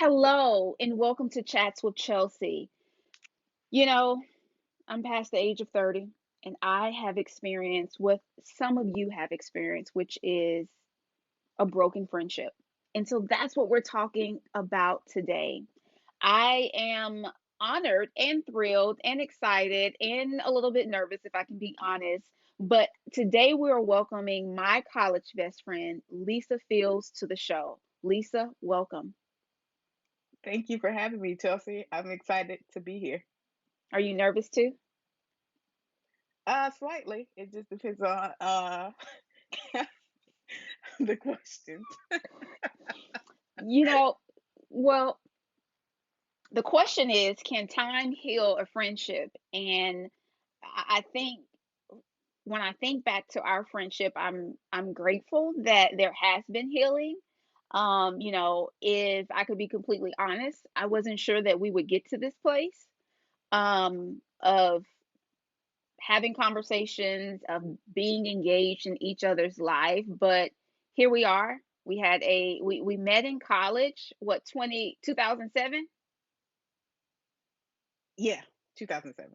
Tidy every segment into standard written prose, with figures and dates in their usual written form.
Hello, and welcome to Chats with Chelsea. You know, I'm past the age of 30, and I have experienced what some of you have experienced, which is a broken friendship. And so that's what we're talking about today. I am honored and thrilled and excited and a little bit nervous, if I can be honest. But today we are welcoming my college best friend, Lisa Fields, to the show. Lisa, welcome. Thank you for having me, Chelsea. I'm excited to be here. Are you nervous too? Slightly. It just depends on the questions. You know, well, the question is, can time heal a friendship? And I think when I think back to our friendship, I'm grateful that there has been healing. If I could be completely honest, I wasn't sure that we would get to this place of having conversations, of being engaged in each other's life, but here we are. We met in college, what, 2007. Yeah, 2007.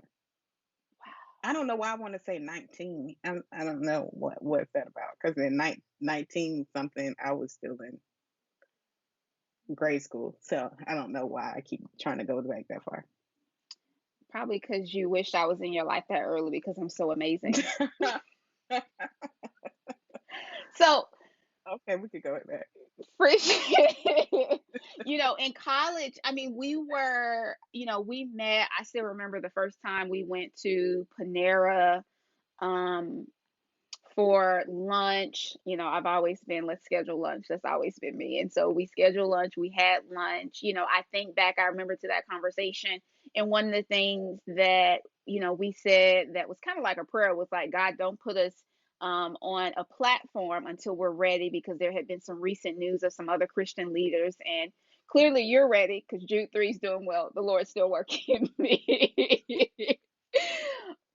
I don't know why I want to say 19. I don't know what's that about because in 19 something I was still in grade school. So I don't know why I keep trying to go back that far. Probably because you wished I was in your life that early because I'm so amazing. So, Okay, we could go with that. appreciate in college, I mean, we met. I still remember the first time we went to Panera um, for lunch. I've always been, let's schedule lunch. That's always been me. And so we scheduled lunch, we had lunch. I think back, I remember to that conversation. And one of the things that, we said that was kind of like a prayer was like, God, don't put us on a platform until we're ready, because there had been some recent news of some other Christian leaders. And clearly you're ready because Jude 3 is doing well. The Lord's still working in me.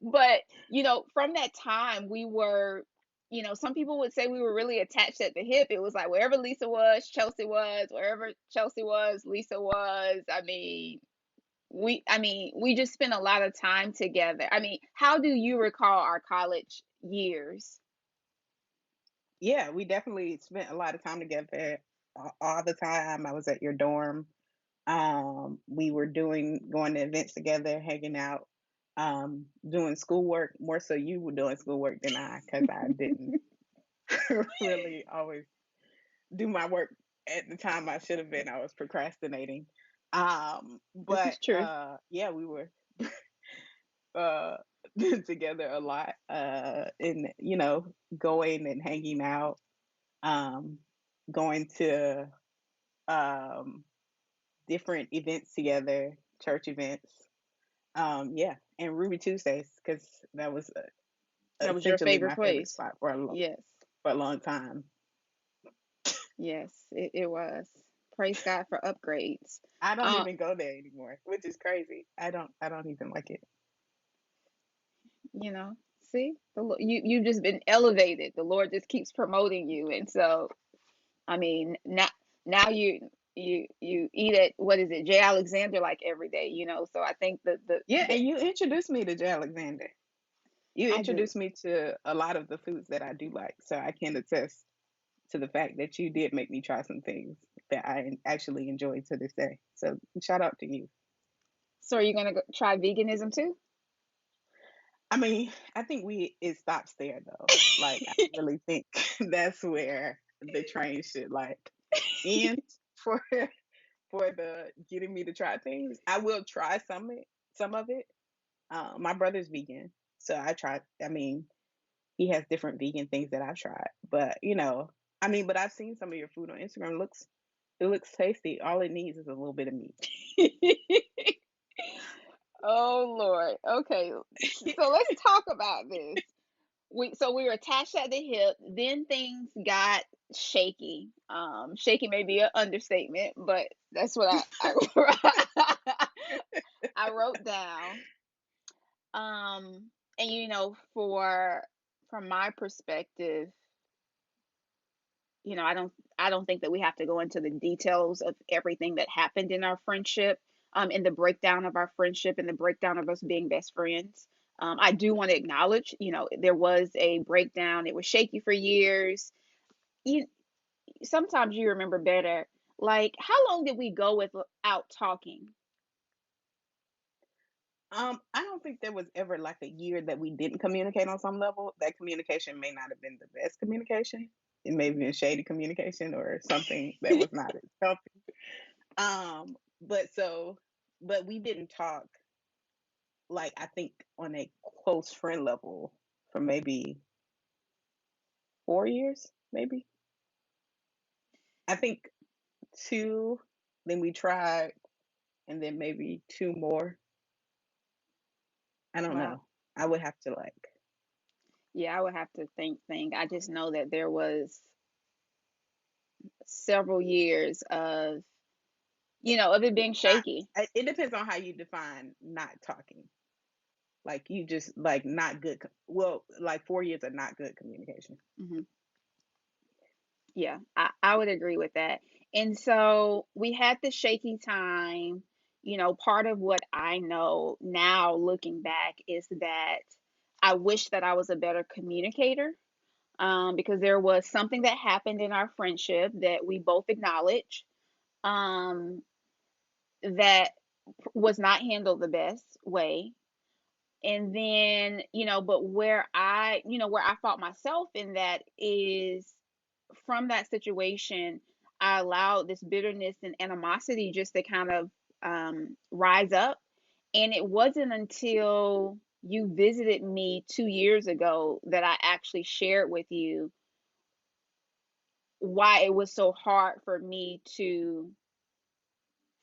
But from that time we were, some people would say we were really attached at the hip. It was like wherever Lisa was, Chelsea was, wherever Chelsea was, Lisa was. I mean, we just spent a lot of time together. I mean, how do you recall our college years? Yeah, we definitely spent a lot of time together all the time. I was at your dorm. We were going to events together, hanging out, doing schoolwork. More so, you were doing schoolwork than I, because I didn't really always do my work at the time I should have been. I was procrastinating. This But is true. yeah, we were uh, together a lot, and going and hanging out, um, going to um, different events together, church events. Yeah, and Ruby Tuesdays, because that was That was your essentially favorite my favorite place. spot Yes. for a long time. Yes, it was. Praise God for upgrades. I don't Uh, even go there anymore, which is crazy. I don't even like it. See, you've just been elevated. The Lord just keeps promoting you, and so I mean, now you eat at, what is it, J. Alexander, like every day. So I think that Yeah, and you introduced me to Jay Alexander. You I do. introduced me to a lot of the foods that I do like, so I can attest to the fact that you did make me try some things that I actually enjoy to this day. So shout out to you. So are you gonna try veganism too? I mean, I think we it stops there though. Like I really think that's where the train should like end for the getting me to try things. I will try some of it. My brother's vegan, so I tried. I mean, he has different vegan things that I've tried, but I mean, but I've seen some of your food on Instagram. It looks tasty. All it needs is a little bit of meat. Oh Lord. Okay. So let's talk about this. We were attached at the hip. Then things got shaky. Shaky may be an understatement, but that's what I wrote down. And for from my perspective, I don't I don't think that we have to go into the details of everything that happened in our friendship, in the breakdown of our friendship and the breakdown of us being best friends. I do want to acknowledge, there was a breakdown. It was shaky for years. You Sometimes you remember better. Like, how long did we go without talking? I don't think there was ever like a year that we didn't communicate on some level. That communication may not have been the best communication. It may have been shady communication or something that was not as healthy. But but we didn't talk, like, I think on a close friend level for maybe 4 years, maybe. I think two, then we tried, and then maybe two more. I don't Wow. know. I would have to like. Yeah, I would have to think. I just know that there was several years of it being shaky. It depends on how you define not talking. Like you just like not good. Well, like 4 years of not good communication. Hmm. Yeah, I would agree with that. And so we had the shaky time. Part of what I know now looking back is that I wish that I was a better communicator, because there was something that happened in our friendship that we both acknowledge, um, that was not handled the best way. And then, but where I fought myself in that is, from that situation, I allowed this bitterness and animosity just to kind of rise up. And it wasn't until you visited me 2 years ago that I actually shared with you why it was so hard for me to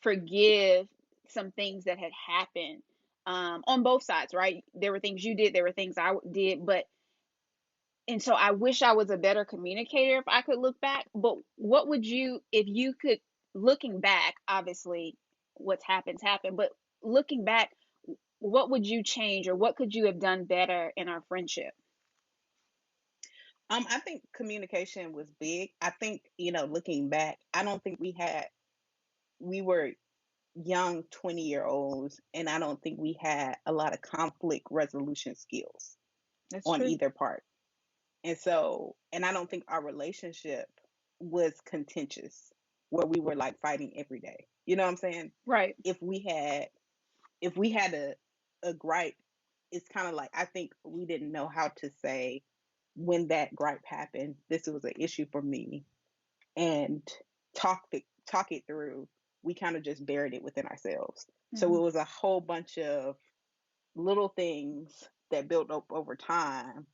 forgive some things that had happened, on both sides, right? There were things you did, there were things I did, but and so I wish I was a better communicator if I could look back. But what would you, if you could, looking back, obviously what's happened, but looking back, what would you change or what could you have done better in our friendship? I think communication was big. I think, looking back, I don't think we were young 20-year-olds, and I don't think we had a lot of conflict resolution skills That's on true. either part. And I don't think our relationship was contentious where we were like fighting every day. You know what I'm saying? Right. If we had if we had a gripe, it's kind of like I think we didn't know how to say when that gripe happened, this was an issue for me, and talk it through. We kind of just buried it within ourselves. So Hmm. it was a whole bunch of little things that built up over time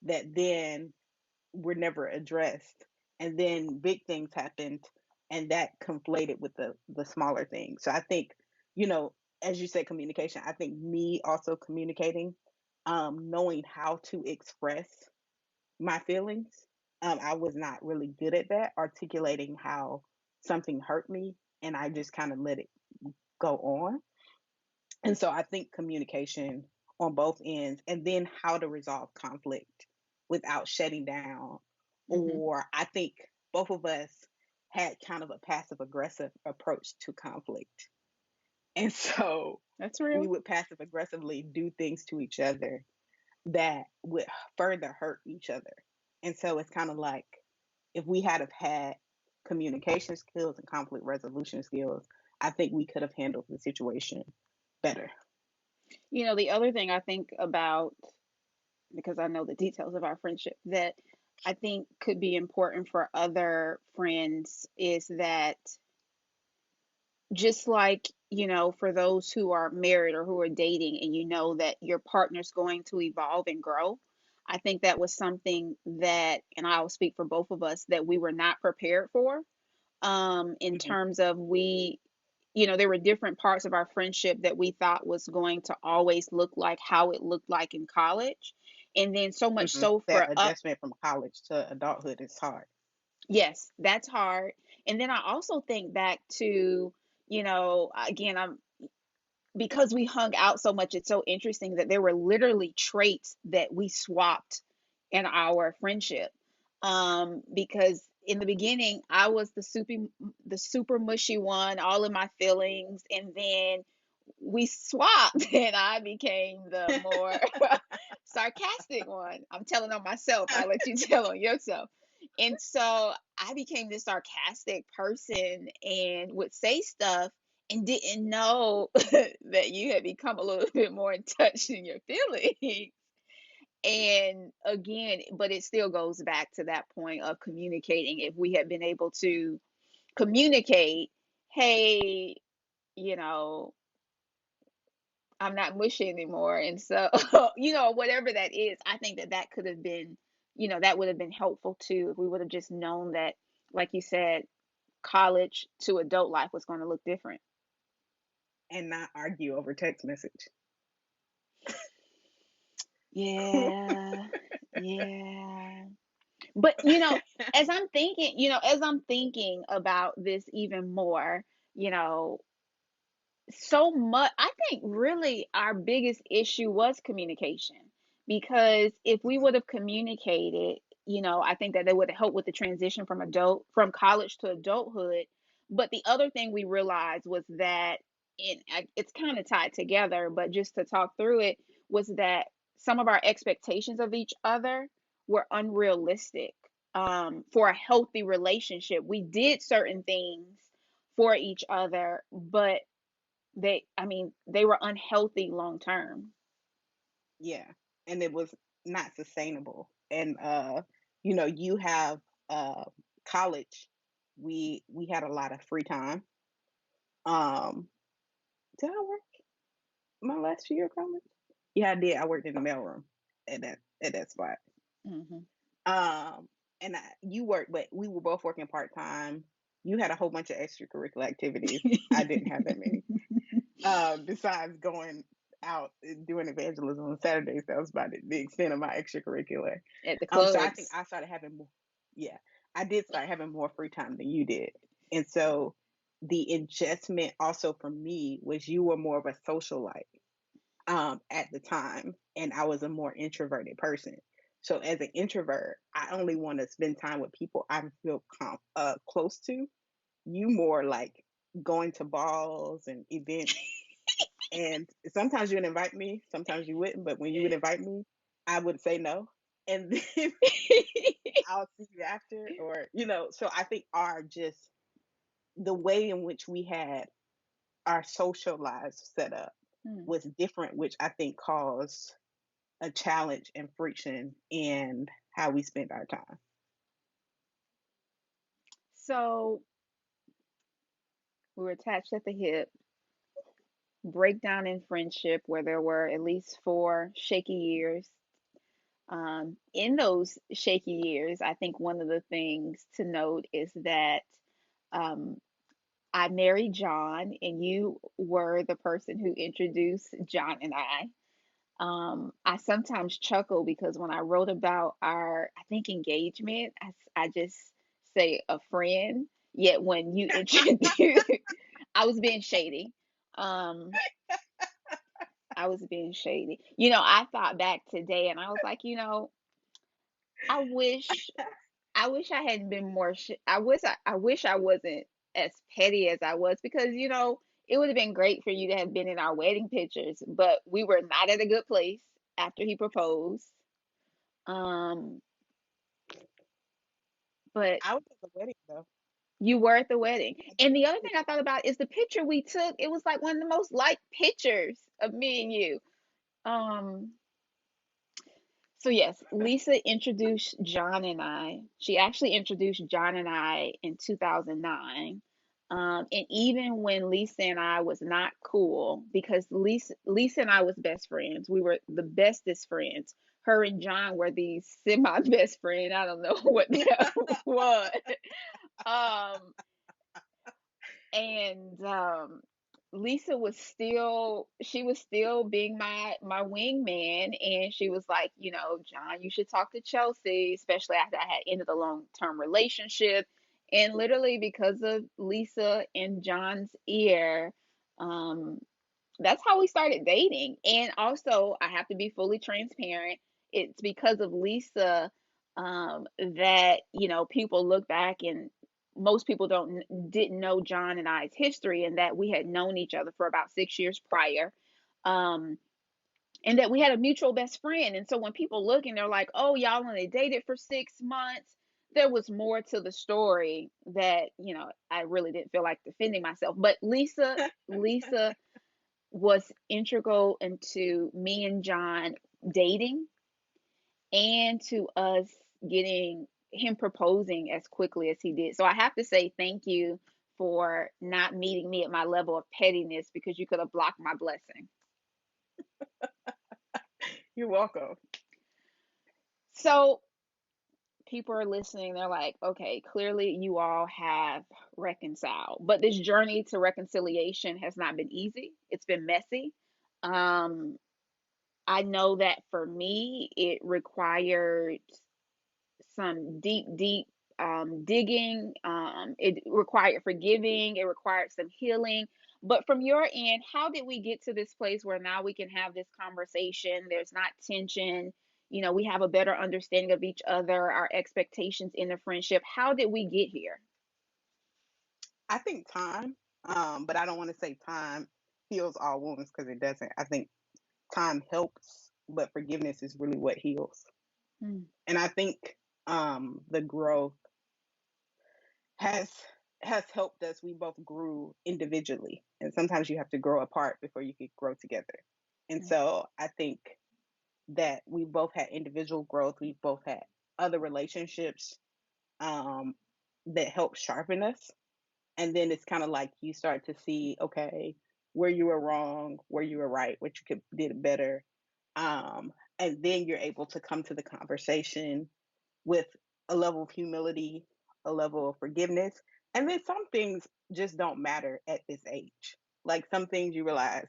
that then were never addressed. And then big things happened, and that conflated with the smaller things. So I think, you know, as you said, communication, I think me also communicating, knowing how to express my feelings. I was not really good at that, articulating how something hurt me, and I just kind of let it go on. And so I think communication on both ends, and then how to resolve conflict without shutting down. Hmm. Or I think both of us had kind of a passive aggressive approach to conflict. And so That's we real. would passive aggressively do things to each other that would further hurt each other. And so it's kind of like if we had have had communication skills and conflict resolution skills, I think we could have handled the situation better. The other thing I think about, because I know the details of our friendship, that I think could be important for other friends is that, just like, for those who are married or who are dating, and that your partner's going to evolve and grow, I think that was something that, and I'll speak for both of us, that we were not prepared for, in Mhm, terms of there were different parts of our friendship that we thought was going to always look like how it looked like in college. And then so much mhm. so That for us. adjustment from college to adulthood is hard. Yes, that's hard. And then I also think back to, again, I'm because we hung out so much, it's so interesting that there were literally traits that we swapped in our friendship. Because in the beginning, I was the super mushy one, all in my feelings, and then we swapped, and I became the more sarcastic one. I'm telling on myself. I let you tell on yourself. And so I became this sarcastic person and would say stuff and didn't know that you had become a little bit more in touch in your feelings. And again, but it still goes back to that point of communicating. If we had been able to communicate, hey, you know, I'm not mushy anymore. And so, whatever that is, I think that that could have been, that would have been helpful too if we would have just known that, like you said, college to adult life was going to look different. And not argue over text message. Yeah. Yeah. But, as I'm thinking about this even more, you know, so much, I think really our biggest issue was communication, because if we would have communicated, I think that they would have helped with the transition from college to adulthood. But the other thing we realized was that, it's kind of tied together, but just to talk through it, was that some of our expectations of each other were unrealistic. For a healthy relationship, we did certain things for each other, but they were unhealthy long term. Yeah. And it was not sustainable. And you have uh college. We had a lot of free time. Um did I work my last year of college? Yeah, I did. I worked in the mailroom at that spot. Hmm. Um and you worked, but we were both working part time. You had a whole bunch of extracurricular activities. I didn't have that many. Besides going out and doing evangelism on Saturdays, that was about the extent of my extracurricular. At the So I think clubs. I started having more. Yeah, I did start having more free time than you did, and so the adjustment also for me was you were more of a socialite at the time, and I was a more introverted person. So as an introvert, I only want to spend time with people I feel close to. You more like going to balls and events, and sometimes you would invite me, sometimes you wouldn't. But when you would invite me, I would say no. And then I'll see you after, or, so I think our just the way in which we had our social lives set up Hmm. was different, which I think caused a challenge and friction in how we spent our time. So we were attached at the hip, breakdown in friendship where there were at least 4 shaky years. In those shaky years, I think one of the things to note is that um, I married John, and you were the person who introduced John and I. I sometimes chuckle because when I wrote about our, I think, engagement, I just say a friend. Yet when you introduced, I was being shady. Um, I was being shady. I thought back today and I was like, I wish, I wish I hadn't been more. I wish I wasn't as petty as I was, because it would have been great for you to have been in our wedding pictures, but we were not at a good place after he proposed. Um, but I was at the wedding though. you were at the wedding. I And took the a other thing I picture. thought about is the picture we took. It was like one of the most liked pictures of me and you. Um, so yes, Lisa introduced John and I. She actually introduced John and I in 2009. And even when Lisa and I was not cool, because Lisa and I was best friends. We were the bestest friends. Her and John were the semi best friend. I don't know what that was. Um, and Lisa was still being my wingman, and she was like, John, you should talk to Chelsea, especially after I had ended a long-term relationship. And literally because of Lisa and John's ear, um that's how we started dating. And also, I have to be fully transparent. It's because of Lisa. that, people look back and most people didn't know John and I's history, and that we had known each other for about 6 years prior. Um, and that we had a mutual best friend. And so when people look and they're like, oh, y'all only dated for 6 months, there was more to the story that, I really didn't feel like defending myself. But Lisa was integral into me and John dating, and to us getting him proposing as quickly as he did. So I have to say thank you for not meeting me at my level of pettiness, because you could have blocked my blessing. You're welcome. So people are listening, they're like, okay, clearly you all have reconciled, but this journey to reconciliation has not been easy. It's been messy. um I know that for me it required some deep digging. It required forgiving, it required some healing. But from your end, how did we get to this place where now we can have this conversation? There's not tension. We have a better understanding of each other, our expectations in the friendship. How did we get here? I think time, but I don't want to say time heals all wounds because it doesn't. I think time helps, but forgiveness is really what heals. Hmm. And I think the growth has has helped us. We both grew individually, and sometimes you have to grow apart before you could grow together. And Yeah. so I think that we both had individual growth. We both had other relationships um, that helped sharpen us. And then it's kind of like you start to see, okay, where you were wrong, where you were right, what you could did better. And then you're able to come to the conversation with a level of humility, a level of forgiveness. And then some things just don't matter at this age. Like some things you realize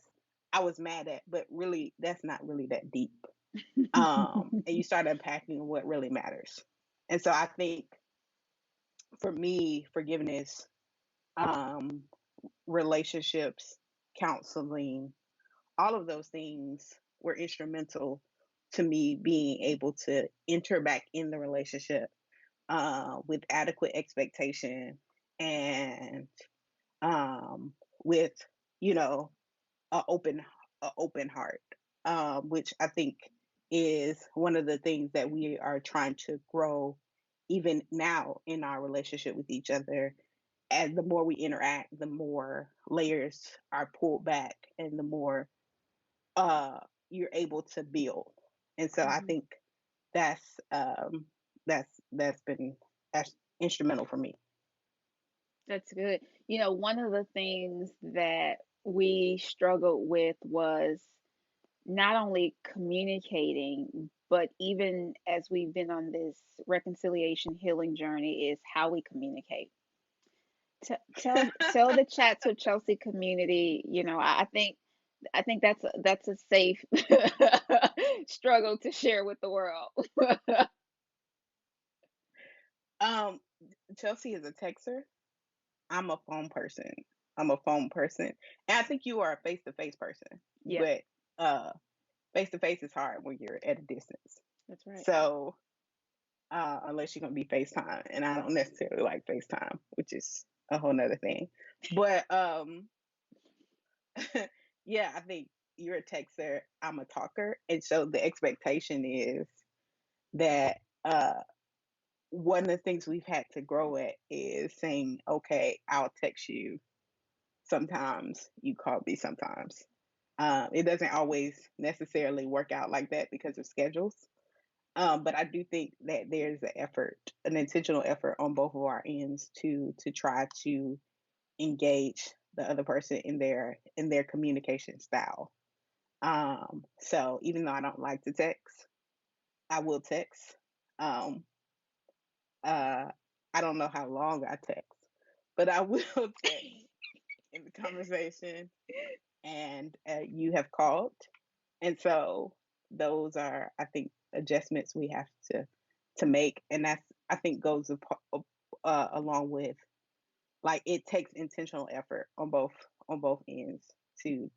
I was mad at, but really that's not really that deep. And you start unpacking what really matters. And so I think for me, forgiveness, um, relationships, counseling, all of those things were instrumental to me being able to enter back in the relationship with adequate expectation and with you know a open a open heart, which I think is one of the things that we are trying to grow even now in our relationship with each other. As the more we interact, the more layers are pulled back and the more uh, you're able to build. And so I Mhm. think that's that's been that's instrumental for me. That's good. One of the things that we struggled with was not only communicating, but even as we've been on this reconciliation healing journey, is how we communicate. Tell the Chats with Chelsea community. I think that's a safe struggle to share with the world. um, Chelsea is a texter. I'm a phone person. I'm a phone person, and I think you are a face to face person. Yeah, But face to face is hard when you're at a distance. that's right. So unless you're gonna be FaceTime, and I don't necessarily like FaceTime, which is a whole nother thing. But yeah, I think you're a texter. I'm a talker, and so the expectation is that one of the things we've had to grow at is saying, okay, I'll text you sometimes, you call me sometimes. It doesn't always necessarily work out like that because of schedules. But I do think that there's an effort, an intentional effort on both of our ends to try to engage the other person in their communication style. So even though I don't like to text, I will text. Um, uh, I don't know how long I text, but I will text in the conversation. And you have called, and so those are, I think, adjustments we have to make, and that's I think goes along with like it takes intentional effort on both ends to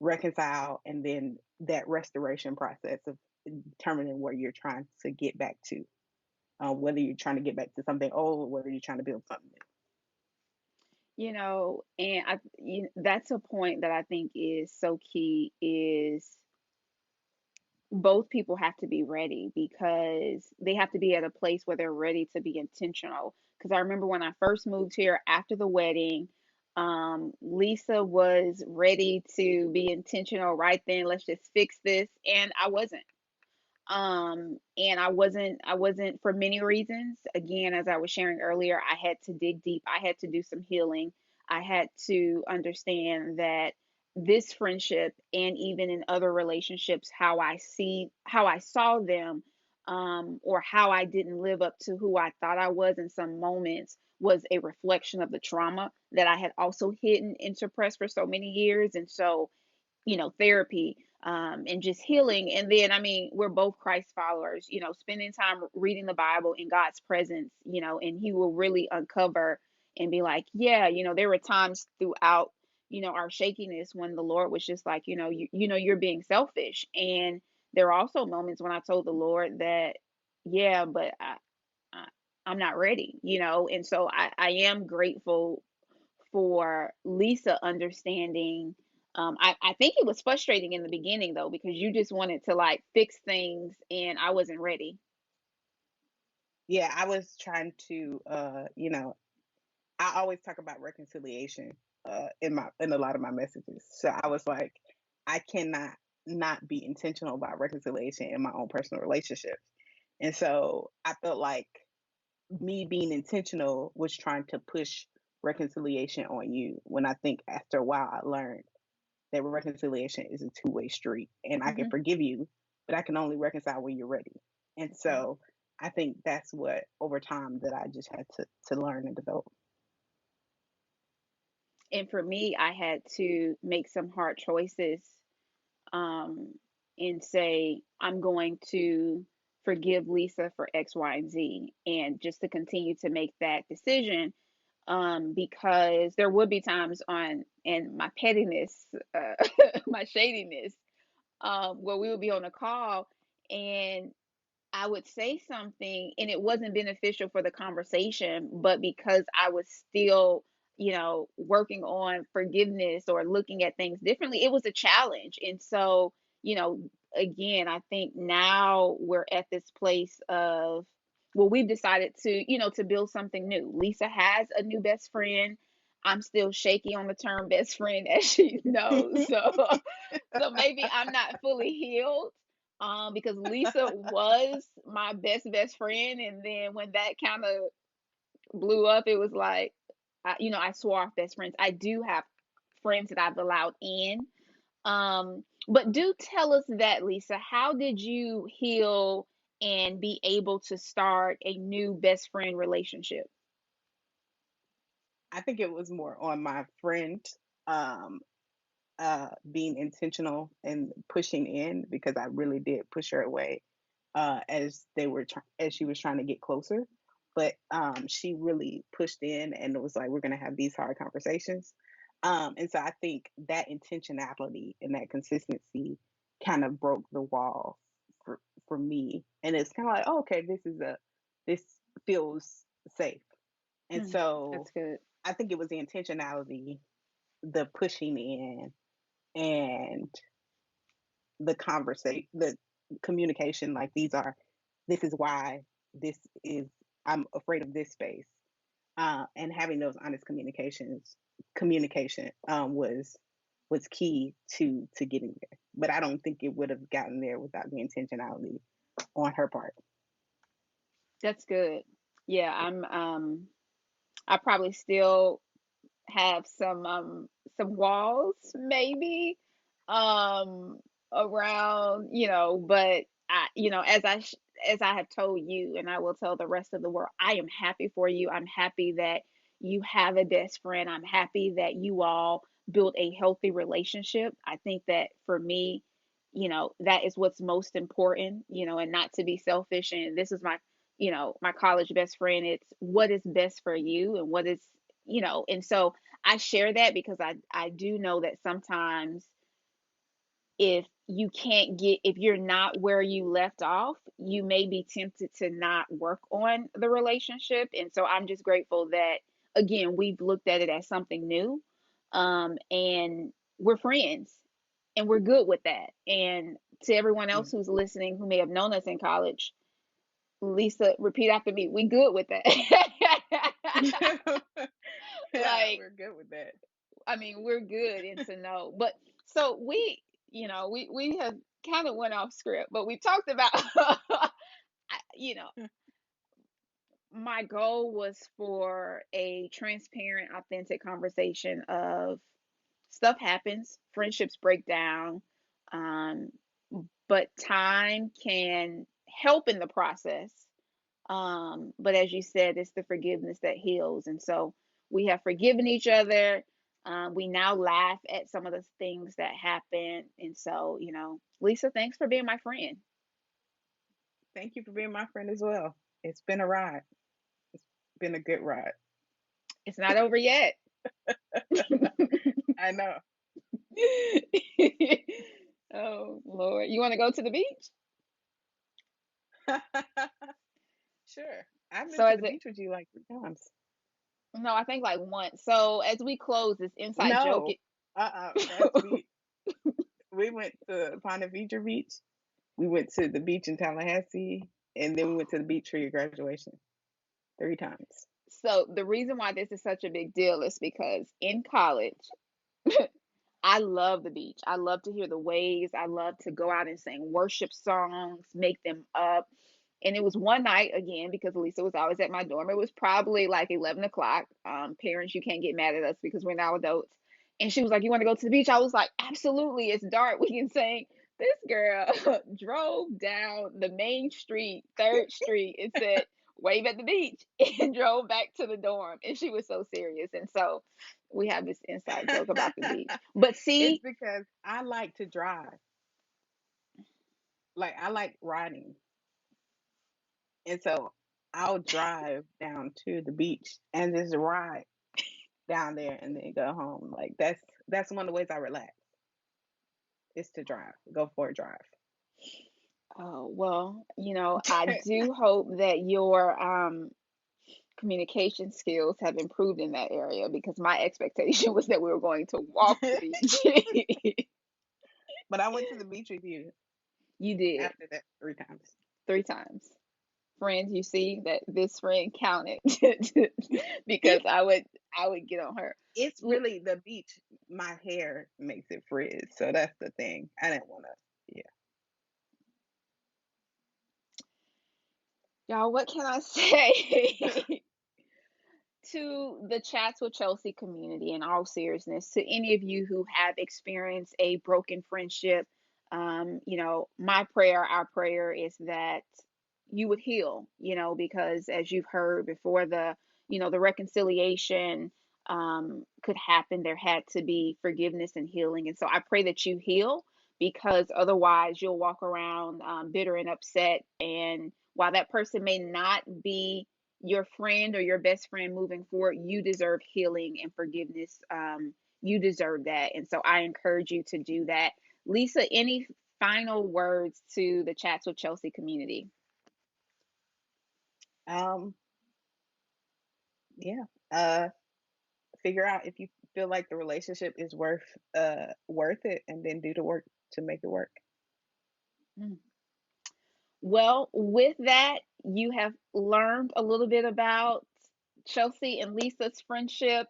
reconcile, and then that restoration process of determining where you're trying to get back to, whether you're trying to get back to something old or whether you're trying to build something new. And that's a point that I think is so key is both people have to be ready because they have to be at a place where they're ready to be intentional. Because I remember when I first moved here after the wedding, Lisa was ready to be intentional right then. Let's just fix this. And I wasn't. And I wasn't for many reasons. Again, as I was sharing earlier, I had to dig deep. I had to do some healing. I had to understand that this friendship and even in other relationships, how I saw them, or how I didn't live up to who I thought I was in some moments was a reflection of the trauma that I had also hidden and suppressed for so many years. And so, therapy, and just healing. And then, I mean, we're both Christ followers, spending time reading the Bible in God's presence, and He will really uncover and be like, yeah, there were times throughout, our shakiness when the Lord was just like, you're being selfish. And there are also moments when I told the Lord that, yeah, but I I'm not ready, and so I am grateful for Lisa understanding. I think it was frustrating in the beginning though, because you just wanted to like fix things and I wasn't ready. Yeah, I was trying to, I always talk about reconciliation in a lot of my messages. So I was like, I cannot not be intentional about reconciliation in my own personal relationships. And so I felt like me being intentional was trying to push reconciliation on you, when I think after a while I learned that reconciliation is a two-way street, and I can Hmm. forgive you, but I can only reconcile when you're ready. And Right. so I think that's what over time that I just had to learn and develop. And for me, I had to make some hard choices, um, and say, I'm going to forgive Lisa for X, Y, and Z, and just to continue to make that decision. Because there would be times and my pettiness, my shadiness, where we would be on a call and I would say something and it wasn't beneficial for the conversation, but because I was still, working on forgiveness or looking at things differently, it was a challenge. And so, you know, again, I think now we're at this place of, well, we've decided to, to build something new. Lisa has a new best friend. I'm still shaky on the term best friend, as she knows. So maybe I'm not fully healed, because Lisa was my best friend, and then when that kind of blew up, it was like, I swore off best friends. I do have friends that I've allowed in, but do tell us that, Lisa. How did you heal and be able to start a new best friend relationship? I think it was more on my friend, um, being intentional and pushing in, because I really did push her away, as she was trying to get closer. But she really pushed in and it was like, we're gonna have these hard conversations. And so I think that intentionality and that consistency kind of broke the wall for me. And it's kind of like, oh, okay, this feels safe. And Hmm, so that's good. I think it was the intentionality, the pushing in, and the communication. Like, this is why, this is I'm afraid of this space, and having those honest communication was key to getting there. But I don't think it would have gotten there without the intentionality on her part. That's good. Yeah, I probably still have some walls maybe, um around, but as I have told you, and I will tell the rest of the world, I am happy for you. I'm happy that you have a best friend. I'm happy that you all built a healthy relationship. I think that for me, that is what's most important, and not to be selfish. And this is my college best friend. It's what is best for you and what is, and so I share that because I do know that sometimes if you can't get, if you're not where you left off, you may be tempted to not work on the relationship. And so I'm just grateful that, again, we've looked at it as something new. And we're friends and we're good with that. And to everyone else who's listening who may have known us in college, Lisa, repeat after me. We good with that. Yeah, Like, we're good with that. I mean, we're good and to know. But so we, we have kind of went off script, but we talked about, you know, my goal was for a transparent, authentic conversation of stuff happens, friendships break down, um, but time can help in the process. But as you said, it's the forgiveness that heals. And so we have forgiven each other. We now laugh at some of the things that happened. And so, Lisa, thanks for being my friend. Thank you for being my friend as well. It's been a ride. It's been a good ride. It's not over yet. I know. Oh, Lord. You want to go to the beach? Sure. I've been So, to as the it, beach with you like 3 times. no, I think like once. So, as we close this inside joke, No. That's we went to Ponte Vedra Beach. We went to the beach in Tallahassee, and then we went to the beach for your graduation 3 times. so the reason why this is such a big deal is because in college, I love the beach. I love to hear the waves. I love to go out and sing worship songs, make them up. And it was one night again because Lisa was always at my dorm. It was probably like 11 o'clock. Parents, you can't get mad at us because we're now adults. And she was like, "You want to go to the beach?" I was like, "Absolutely. It's dark. We can sing." This girl drove down the main street, Third Street, and said, "Wave at the beach," and drove back to the dorm. And she was so serious. And so we have this inside joke about the beach. But It's see, because I like to drive. Like I like riding. And so I'll drive down to the beach and just ride down there and then go home. Like that's one of the ways I relax. Is to drive. Go for a drive. oh, well, I do hope that your communication skills have improved in that area because my expectation was that we were going to walk the beach. But I went to the beach with you You did after that 3 times. 3 times. Friends, you see that this friend counted because I would get on her. It's really the beach. My hair makes it frizz, so that's the thing. I didn't want to. Yeah. Y'all, what can I say? To the Chats with Chelsea community, in all seriousness, to any of you who have experienced a broken friendship, my prayer, our prayer is that you would heal, because as you've heard before, the reconciliation could happen. There had to be forgiveness and healing. And so I pray that you heal because otherwise you'll walk around bitter and upset. And while that person may not be your friend or your best friend moving forward, you deserve healing and forgiveness. You deserve that. And so I encourage you to do that. Lisa, any final words to the Chats with Chelsea community? Um. Yeah. Uh. Figure out if you feel like the relationship is worth it, and then do the work to make it work. Mm. Well, with that, you have learned a little bit about Chelsea and Lisa's friendship,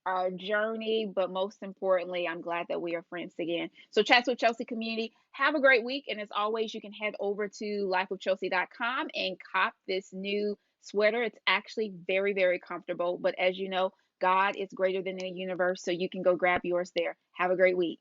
our journey, but most importantly, I'm glad that we are friends again. So, Chats with Chelsea community, have a great week. And as always, you can head over to lifewithchelsea.com and cop this new sweater. It's actually very, very comfortable. But as you know, God is greater than the universe. So, you can go grab yours there. Have a great week.